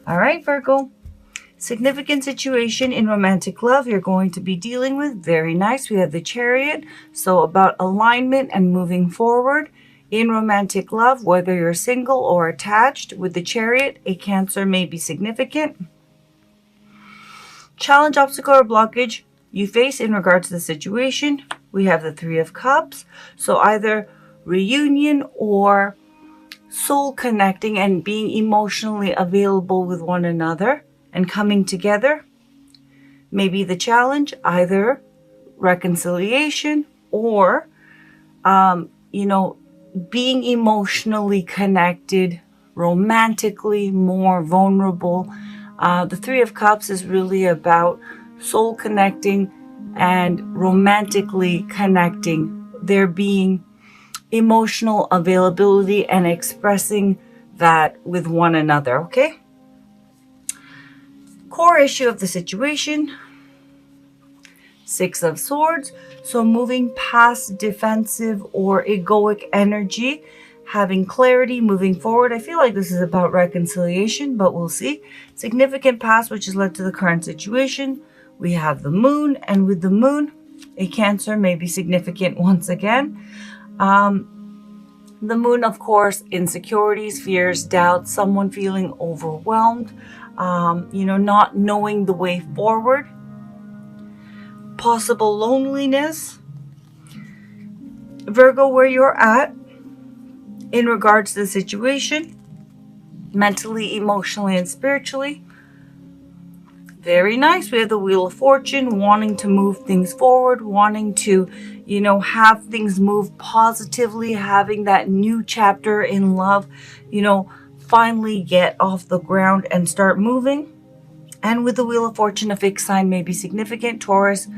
All right, Virgo. Significant situation in romantic love you're going to be dealing with. Very nice. We have the Chariot. So about alignment and moving forward in romantic love, whether you're single or attached. With the Chariot, a Cancer may be significant. Challenge, obstacle, or blockage you face in regards to the situation. We have the Three of Cups. So either reunion or soul connecting and being emotionally available with one another and coming together. Maybe the challenge, either reconciliation or, being emotionally connected, romantically more vulnerable. The Three of Cups is really about soul connecting and romantically connecting. There being emotional availability and expressing that with one another, okay? Core issue of the situation, Six of Swords. So moving past defensive or egoic energy, having clarity, moving forward. I feel like this is about reconciliation, but we'll see. Significant past, which has led to the current situation. We have the Moon, and with the Moon, a Cancer may be significant once again. The Moon, of course, insecurities, fears, doubts, someone feeling overwhelmed, not knowing the way forward, possible loneliness. Virgo, where you're at in regards to the situation, mentally, emotionally, and spiritually. Very nice. We have the Wheel of Fortune, wanting to move things forward, wanting to, have things move positively, having that new chapter in love, finally get off the ground and start moving. And with the Wheel of Fortune, a fixed sign may be significant. Taurus,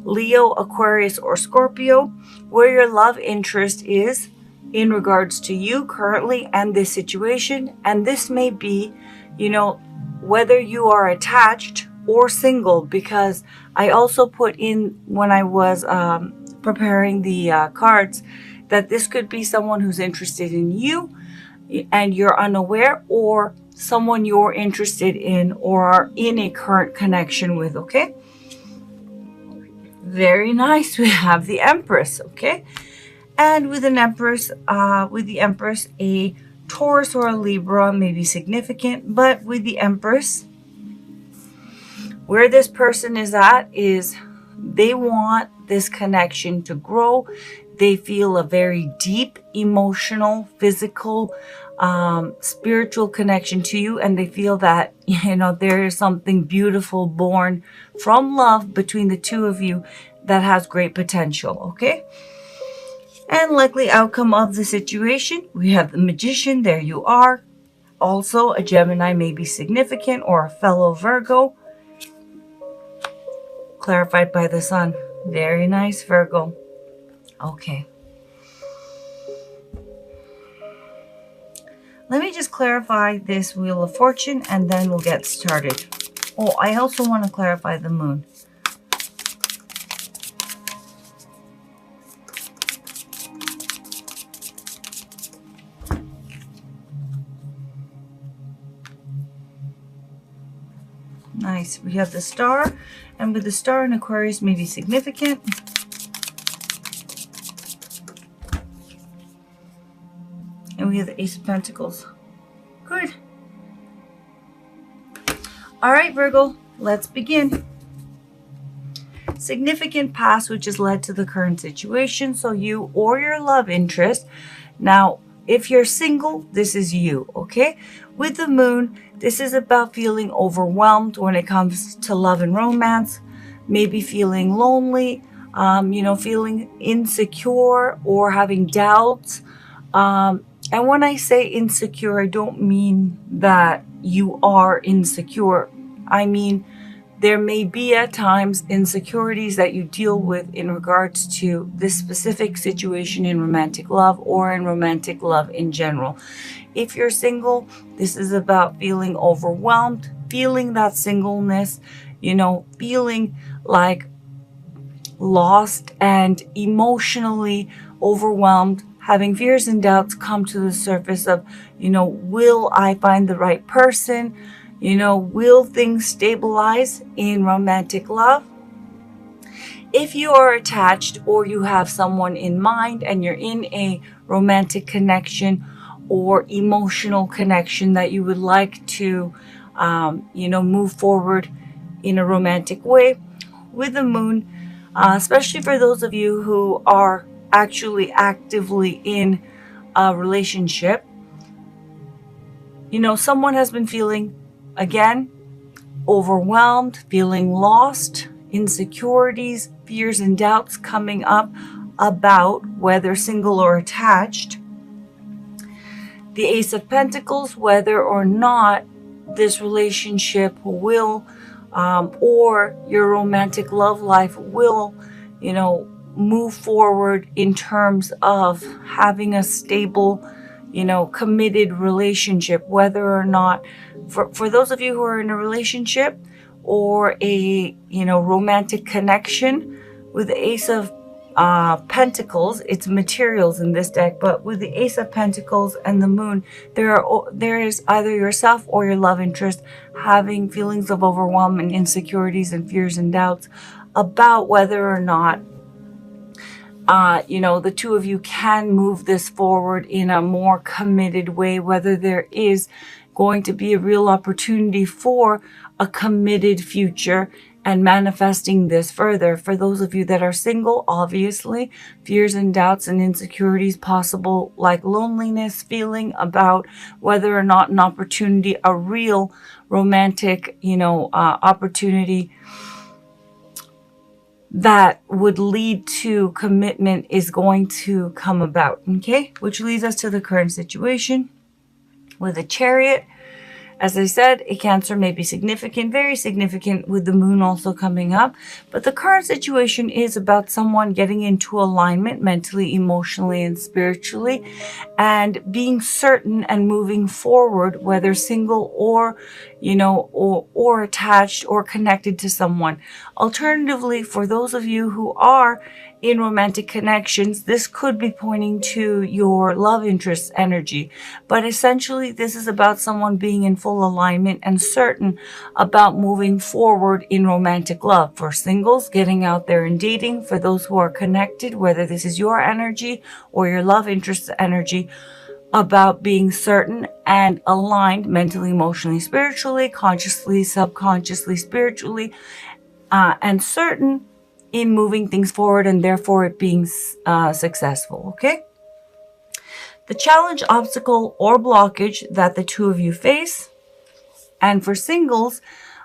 Leo, Aquarius, or Scorpio, where your love interest is in regards to you currently and this situation. And this may be, whether you are attached or single, because I also put in when I was preparing the cards that this could be someone who's interested in you and you're unaware, or someone you're interested in or are in a current connection with, okay? Very nice. We have the Empress, okay? And with an Empress, a Taurus or a Libra may be significant, but with the Empress, where this person is at is they want this connection to grow. They feel a very deep emotional, physical, spiritual connection to you, and they feel that, there is something beautiful born from love between the two of you that has great potential, okay? And likely outcome of the situation, we have the Magician. There you are. Also, a Gemini may be significant, or a fellow Virgo. Clarified by the Sun. Very nice, Virgo. Okay. Let me just clarify this Wheel of Fortune, and then we'll get started. Oh, I also want to clarify the Moon. Nice. We have the Star, and with the Star in Aquarius may be significant. And we have the Ace of Pentacles. Good. All right, Virgo, let's begin. Significant past, which has led to the current situation. So you or your love interest. Now, if you're single, this is you, okay? With the Moon, this is about feeling overwhelmed when it comes to love and romance. Maybe feeling lonely, feeling insecure or having doubts. And when I say insecure, I don't mean that you are insecure. I mean, there may be at times insecurities that you deal with in regards to this specific situation in romantic love or in romantic love in general. If you're single, this is about feeling overwhelmed, feeling that singleness, feeling like lost and emotionally overwhelmed, having fears and doubts come to the surface of, will I find the right person? Will things stabilize in romantic love? If you are attached or you have someone in mind and you're in a romantic connection or emotional connection that you would like to, move forward in a romantic way with the moon, especially for those of you who are actually actively in a relationship, someone has been feeling, again, overwhelmed, feeling lost, insecurities, fears, and doubts coming up about whether single or attached. The Ace of Pentacles, whether or not this relationship will, or your romantic love life will, move forward in terms of having a stable, committed relationship, whether or not, for those of you who are in a relationship or a, romantic connection with the Ace of Pentacles, it's materials in this deck, but with the Ace of Pentacles and the Moon, there is either yourself or your love interest having feelings of overwhelm and insecurities and fears and doubts about whether or not the two of you can move this forward in a more committed way, whether there is going to be a real opportunity for a committed future and manifesting this further. For those of you that are single, obviously, fears and doubts and insecurities possible, like loneliness, feeling about whether or not an opportunity, a real romantic, opportunity that would lead to commitment is going to come about, okay? Which leads us to the current situation with a Chariot. As I said, a Cancer may be significant, very significant, with the Moon also coming up. But the current situation is about someone getting into alignment mentally, emotionally, and spiritually, and being certain and moving forward, whether single or, or attached or connected to someone. Alternatively, for those of you who are in romantic connections, this could be pointing to your love interest energy. But essentially, this is about someone being in full alignment and certain about moving forward in romantic love. For singles, getting out there and dating. For those who are connected, whether this is your energy or your love interest energy, about being certain and aligned mentally, emotionally, spiritually, consciously, subconsciously, spiritually, and certain in moving things forward and therefore it being successful, okay? The challenge, obstacle, or blockage that the two of you face. And for singles,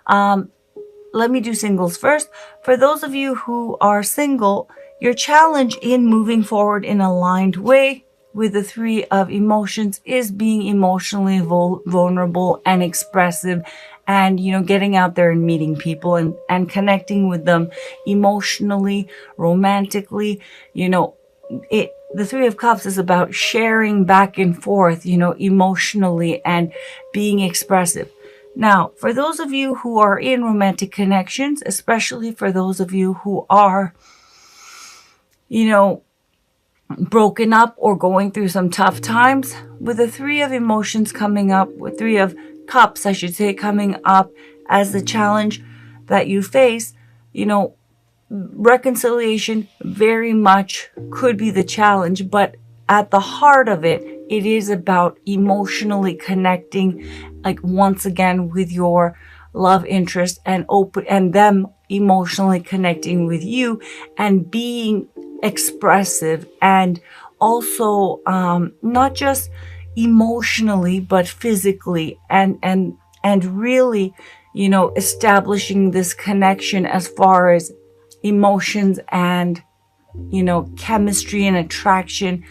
let me do singles first. For those of you who are single, your challenge in moving forward in an aligned way with the Three of Emotions is being emotionally vulnerable and expressive, and getting out there and meeting people and connecting with them emotionally, romantically. The Three of Cups is about sharing back and forth, emotionally and being expressive. Now, for those of you who are in romantic connections, especially for those of you who are, broken up or going through some tough times, with the Three of Emotions coming up, with Three of Cups, I should say, coming up as the challenge that you face, reconciliation very much could be the challenge, but at the heart of it, it is about emotionally connecting, like once again with your love interest and them emotionally connecting with you and being expressive, and also not just emotionally but physically, and really establishing this connection as far as emotions and chemistry and attraction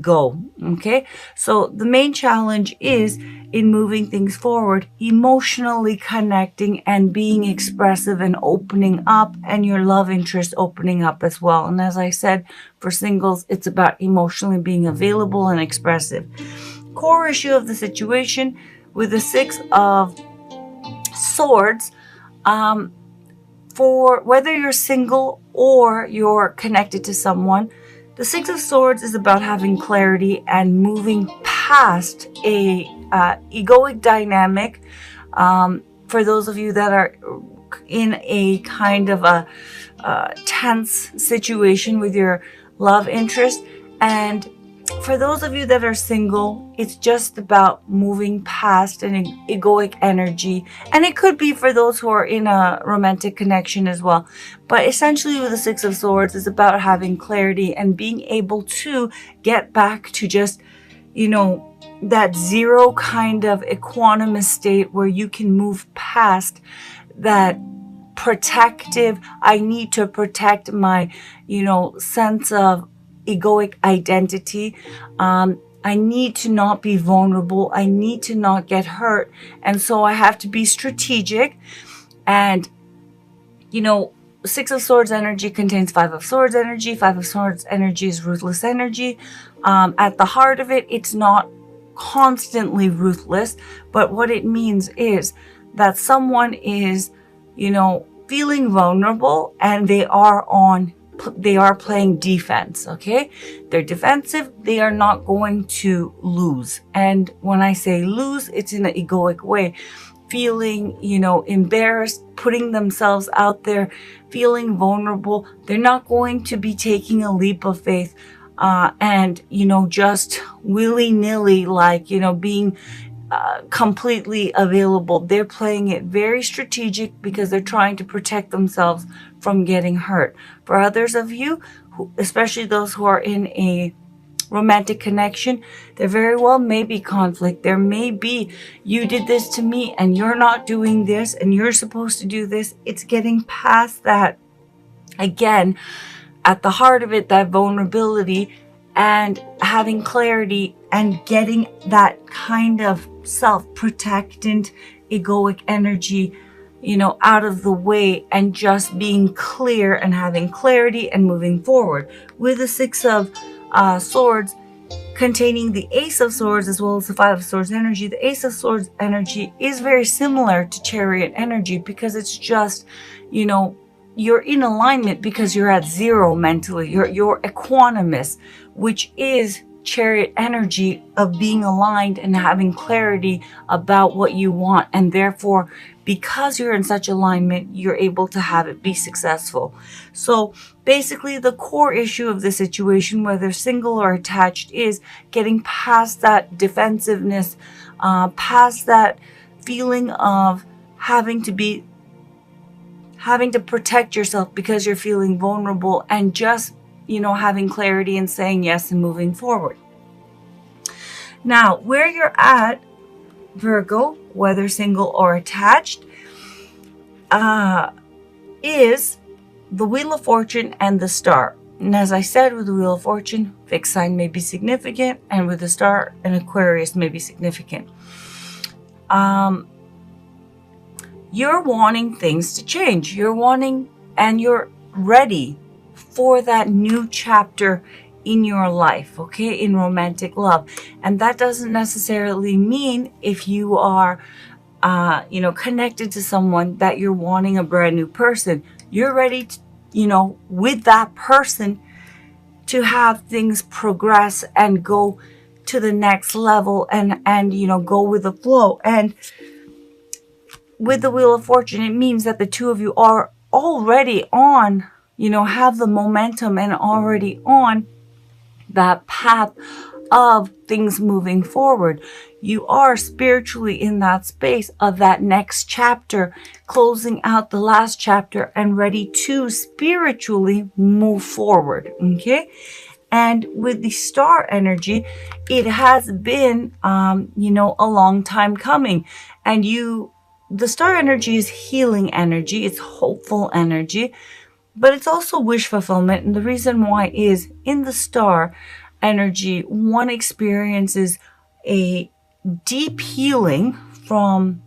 go. Okay, so the main challenge is in moving things forward, emotionally connecting and being expressive and opening up, and your love interest opening up as well. And as I said, for singles, it's about emotionally being available and expressive. Core issue of the situation with the Six of Swords, for whether you're single or you're connected to someone, the Six of Swords is about having clarity and moving past a egoic dynamic. For those of you that are in a kind of a tense situation with your love interest, and for those of you that are single, it's just about moving past an egoic energy. And it could be for those who are in a romantic connection as well. But essentially with the Six of Swords, it's about having clarity and being able to get back to just, that zero kind of equanimous state where you can move past that protective, I need to protect my, sense of egoic identity. I need to not be vulnerable. I need to not get hurt. And so I have to be strategic. And, Six of Swords energy contains Five of Swords energy. Five of Swords energy is ruthless energy. At the heart of it, it's not constantly ruthless, but what it means is that someone is, feeling vulnerable and they are playing defense, okay? They're defensive. They are not going to lose. And when I say lose, it's in an egoic way. Feeling, embarrassed, putting themselves out there, feeling vulnerable. They're not going to be taking a leap of faith and, just willy-nilly, being completely available. They're playing it very strategic because they're trying to protect themselves from getting hurt. For others of you, especially those who are in a romantic connection, there very well may be conflict. There may be, you did this to me and you're not doing this and you're supposed to do this. It's getting past that. Again, at the heart of it, that vulnerability and having clarity and getting that kind of self-protectant, egoic energy, out of the way and just being clear and having clarity and moving forward. With the Six of Swords containing the Ace of Swords as well as the Five of Swords energy, the Ace of Swords energy is very similar to Chariot energy because it's just, you're in alignment because you're at zero mentally. You're equanimous, which is Chariot energy of being aligned and having clarity about what you want. And therefore, because you're in such alignment, you're able to have it be successful. So basically, the core issue of the situation, whether single or attached, is getting past that defensiveness, past that feeling of having to protect yourself because you're feeling vulnerable, and just having clarity and saying yes and moving forward. Now, where you're at, Virgo, whether single or attached, is the Wheel of Fortune and the Star. And as I said, with the Wheel of Fortune, fixed sign may be significant, and with the Star, an Aquarius may be significant. You're wanting things to change. You're wanting and you're ready for that new chapter in your life, okay, in romantic love. And that doesn't necessarily mean if you are, connected to someone that you're wanting a brand new person. You're ready to, with that person to have things progress and go to the next level and go with the flow. And with the Wheel of Fortune, it means that the two of you are already on, have the momentum and already on that path of things moving forward. You are spiritually in that space of that next chapter, closing out the last chapter and ready to spiritually move forward. Okay. And with the Star energy, it has been, a long time coming. And the Star energy is healing energy. It's hopeful energy, but it's also wish fulfillment. And the reason why is in the Star energy, one experiences a deep healing from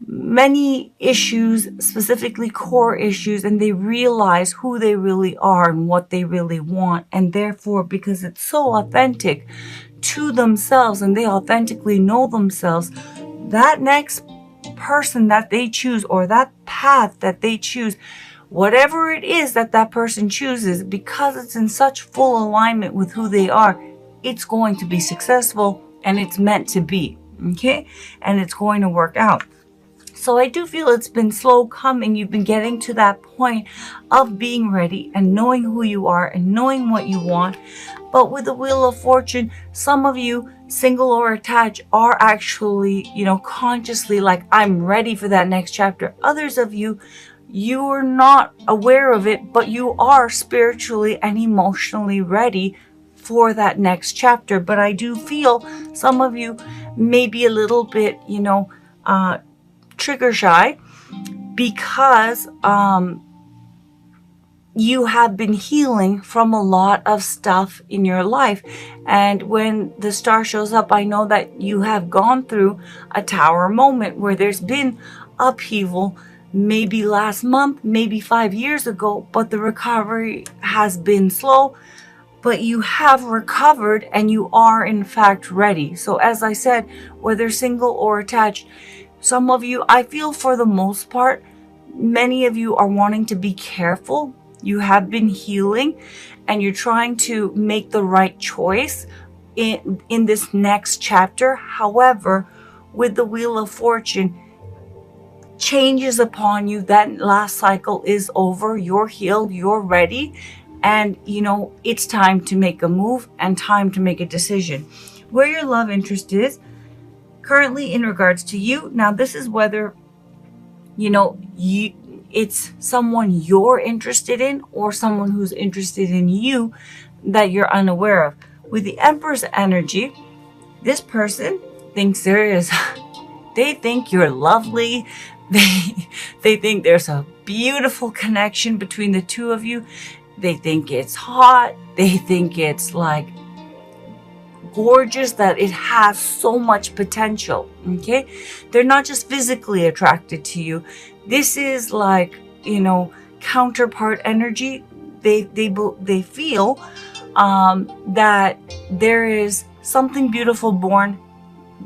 many issues, specifically core issues, and they realize who they really are and what they really want. And therefore, because it's so authentic to themselves and they authentically know themselves, that next person that they choose or that path that they choose, whatever it is that person chooses, because it's in such full alignment with who they are, it's going to be successful and it's meant to be, okay? And it's going to work out. So I do feel it's been slow coming. You've been getting to that point of being ready and knowing who you are and knowing what you want. But with the Wheel of Fortune, some of you, single or attached, are actually, consciously like, I'm ready for that next chapter. Others of you, you are not aware of it, but you are spiritually and emotionally ready for that next chapter. But I do feel some of you may be a little bit, trigger shy because you have been healing from a lot of stuff in your life. And when the star shows up, I know that you have gone through a tower moment where there's been upheaval, maybe last month, maybe 5 years ago, but the recovery has been slow. But you have recovered and you are in fact ready. So as I said, whether single or attached, some of you, I feel for the most part, many of you are wanting to be careful. You have been healing and you're trying to make the right choice in this next chapter. However, with the Wheel of Fortune, changes upon you. That last cycle is over. You're healed. You're ready. And, it's time to make a move and time to make a decision. Where your love interest is currently in regards to you. Now, this is whether, it's someone you're interested in or someone who's interested in you that you're unaware of. With the Empress energy, this person thinks they think you're lovely. They think there's a beautiful connection between the two of you. They think it's hot. They think it's like gorgeous, that it has so much potential. Okay, they're not just physically attracted to you. This is like, counterpart energy. They feel that there is something beautiful born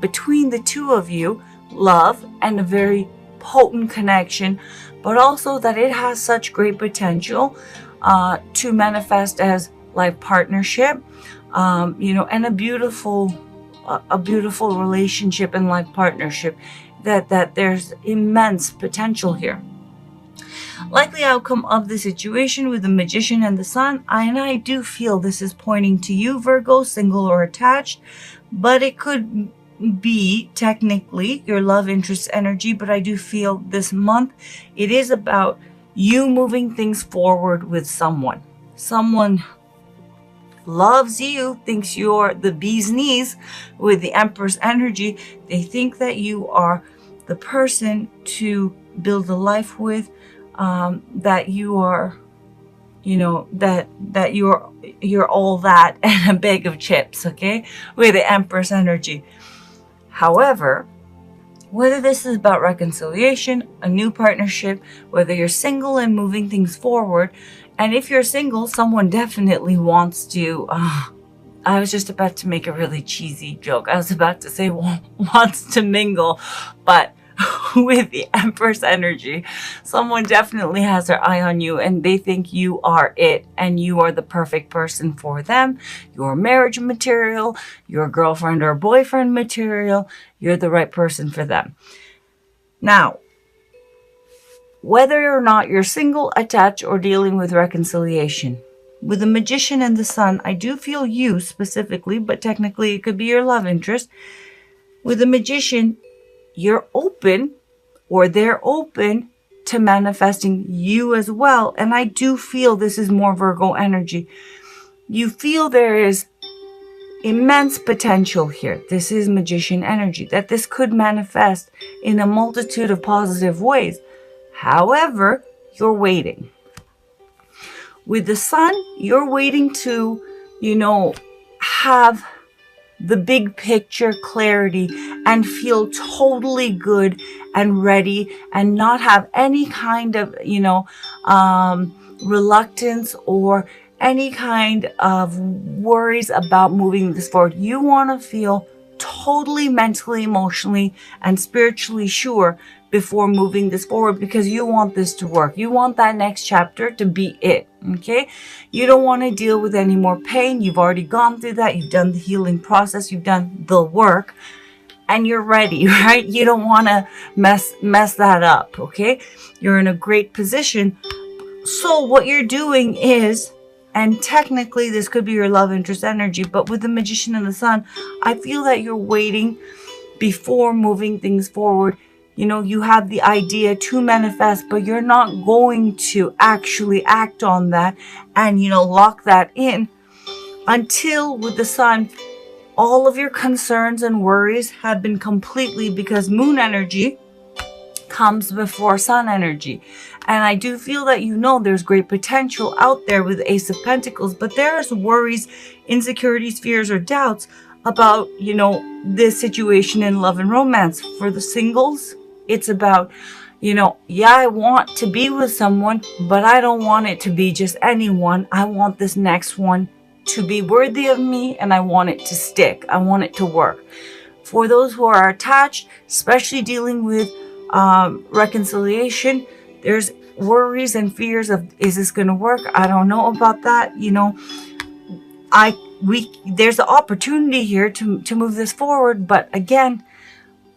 between the two of you, love and a very potent connection, but also that it has such great potential to manifest as life partnership, and a beautiful relationship and life partnership, that there's immense potential here. Likely outcome of the situation with the Magician and the Sun, I do feel this is pointing to you, Virgo, single or attached, but it could be technically your love interest energy. But I do feel this month it is about you moving things forward with someone. Someone loves you, thinks you're the bee's knees with the Empress energy. They think that you are the person to build a life with, that you are, that you're all that and a bag of chips, okay, with the Empress energy. However, whether this is about reconciliation, a new partnership, whether you're single and moving things forward, and if you're single, someone definitely wants to, I was just about to make a really cheesy joke. I was about to say wants to mingle, but with the Empress energy, someone definitely has their eye on you and they think you are it and you are the perfect person for them. You're marriage material, you're girlfriend or boyfriend material, you're the right person for them. Now, whether or not you're single, attached, or dealing with reconciliation, with the Magician and the Sun, I do feel you specifically, but technically it could be your love interest. With the Magician, you're open, or they're open to manifesting you as well. And I do feel this is more Virgo energy. You feel there is immense potential here. This is Magician energy, that this could manifest in a multitude of positive ways. However, you're waiting. With the Sun, you're waiting to, have the big picture clarity and feel totally good and ready and not have any kind of, reluctance or any kind of worries about moving this forward. You want to feel totally mentally, emotionally, and spiritually sure before moving this forward, because you want this to work. You want that next chapter to be it, okay? You don't want to deal with any more pain. You've already gone through that. You've done the healing process. You've done the work, and you're ready, right? You don't want to mess that up, okay? You're in a great position. So what you're doing is, and technically this could be your love interest energy, but with the Magician and the Sun, I feel that you're waiting before moving things forward. You know, you have the idea to manifest, but you're not going to actually act on that and, you know, lock that in until with the Sun, all of your concerns and worries have been completely, because Moon energy comes before Sun energy. And I do feel that, you know, there's great potential out there with Ace of Pentacles, but there's worries, insecurities, fears, or doubts about, you know, this situation in love and romance. For the singles, it's about, you know, yeah, I want to be with someone, but I don't want it to be just anyone. I want this next one to be worthy of me, and I want it to stick. I want it to work. For those who are attached, especially dealing with reconciliation, there's worries and fears of, is this going to work? I don't know about that. You know, there's an opportunity here to move this forward, but again,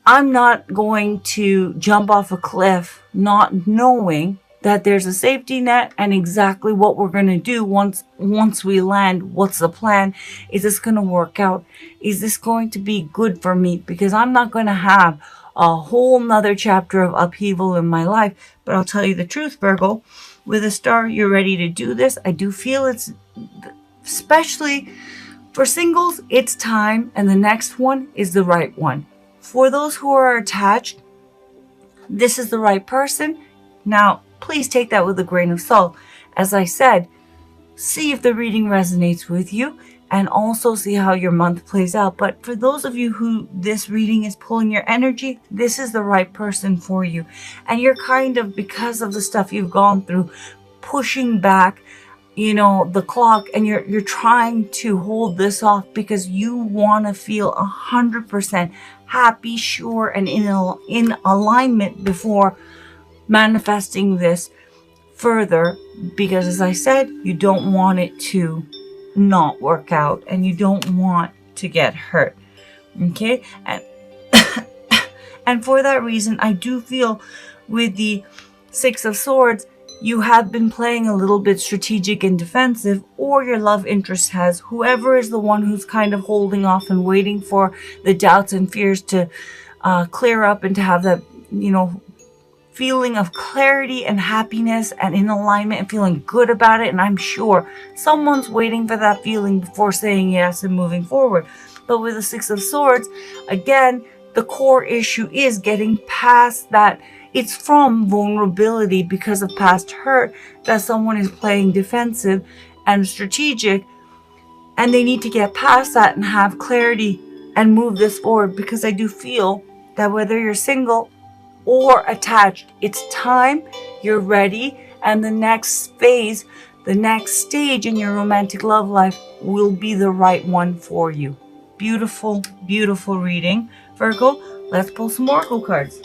I'm not going to jump off a cliff not knowing that there's a safety net and exactly what we're going to do once we land. What's the plan? Is this going to work out? Is this going to be good for me? Because I'm not going to have a whole nother chapter of upheaval in my life. But I'll tell you the truth, Virgo, with a star, you're ready to do this. I do feel it's, especially for singles, it's time, and the next one is the right one. For those who are attached, this is the right person. Now, please take that with a grain of salt. As I said, see if the reading resonates with you, and also see how your month plays out. But for those of you who this reading is pulling your energy, this is the right person for you. And you're kind of, because of the stuff you've gone through, pushing back, you know, the clock, and you're trying to hold this off because you want to feel 100% happy, sure, and in alignment before manifesting this further, because as I said, you don't want it to not work out, and you don't want to get hurt, okay? And for that reason, I do feel with the Six of Swords, you have been playing a little bit strategic and defensive, or your love interest has. Whoever is the one who's kind of holding off and waiting for the doubts and fears to clear up, and to have that, you know, feeling of clarity and happiness and in alignment and feeling good about it. And I'm sure someone's waiting for that feeling before saying yes and moving forward. But with the Six of Swords, again, the core issue is getting past that. It's from vulnerability because of past hurt that someone is playing defensive and strategic, and they need to get past that and have clarity and move this forward. Because I do feel that whether you're single or attached, it's time, you're ready, and the next phase, the next stage in your romantic love life will be the right one for you. Beautiful, beautiful reading, Virgo. Let's pull some oracle cards.